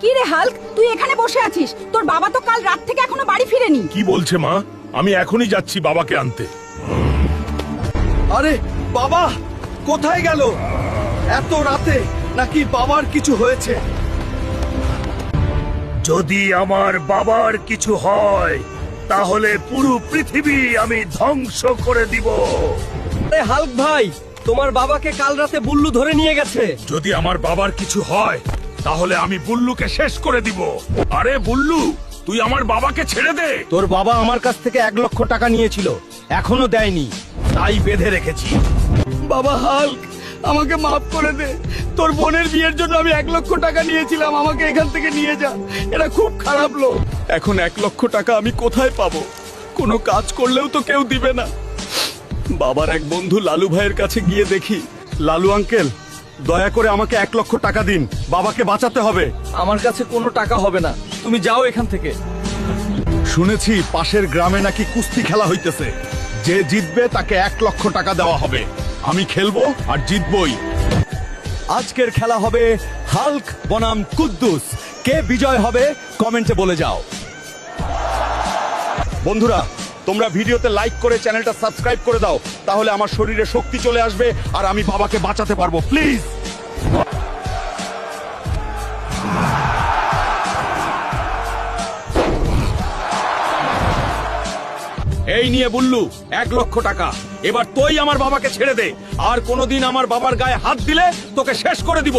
কি রে হাল্ক, তুই এখানে বসে আছিস? তোর বাবা তো কাল রাত থেকে এখনো বাড়ি ফিরেনি। কি বলছে মা? আমি এখনই যাচ্ছি বাবাকে আনতে। আরে বাবা কোথায় গেল এত রাতে? নাকি বাবার কিছু হয়েছে? যদি আমার বাবার কিছু হয় তাহলে পুরো পৃথিবী আমি ধ্বংস করে দিব। আরে হাল্ক ভাই, তোমার বাবাকে কাল রাতে বুল্লু ধরে নিয়ে গেছে। যদি আমার বাবার কিছু হয় তাহলে আমি বুল্লুকে শেষ করে দিব। আরে বুল্লু, তুই আমার বাবাকে ছেড়ে দে। তোর বাবা আমার কাছ থেকে 1,00,000 টাকা নিয়েছিল, এখনো দেয়নি, তাই বেঁধে রেখেছি। বাবা হাল্ক, আমাকে মাফ করে দে। তোর বোনের বিয়ের জন্য আমি 1,00,000 টাকা নিয়েছিলাম, আমাকে এখান থেকে নিয়ে যা। এরা খুব খারাপ লোক। এখন 1,00,000 টাকা আমি কোথায় পাবো? কোনো কাজ করলেও তো কেউ দিবে না। বাবার এক বন্ধু লালু ভাইয়ের কাছে গিয়ে দেখি। লালু আঙ্কেল, দয়া করে আমাকে 1,00,000 টাকা দিন, বাবাকে বাঁচাতে হবে। আমার কাছে কোনো টাকা হবে না, তুমি যাও এখান থেকে। শুনেছি পাশের গ্রামে নাকি কুস্তি খেলা হইতেছে, যে জিতবে তাকে 1,00,000 টাকা দেওয়া হবে। আমি খেলবো আর জিতবই। আজকের খেলা হবে হাল্ক বনাম কুদ্দুস। কে বিজয় হবে কমেন্টে বলে যাও। বন্ধুরা, তোমরা ভিডিওতে লাইক করে চ্যানেলটা সাবস্ক্রাইব করে দাও, তাহলে আমার শরীরে শক্তি চলে আসবে আর আমি বাবাকে বাঁচাতে পারবো। প্লিজ। এই নিয়ে বুল্লু 1,00,000 টাকা। এবার তুই আমার বাবাকে ছেড়ে দে, আর কোনোদিন আমার বাবার গায়ে হাত দিলে তোকে শেষ করে দিব।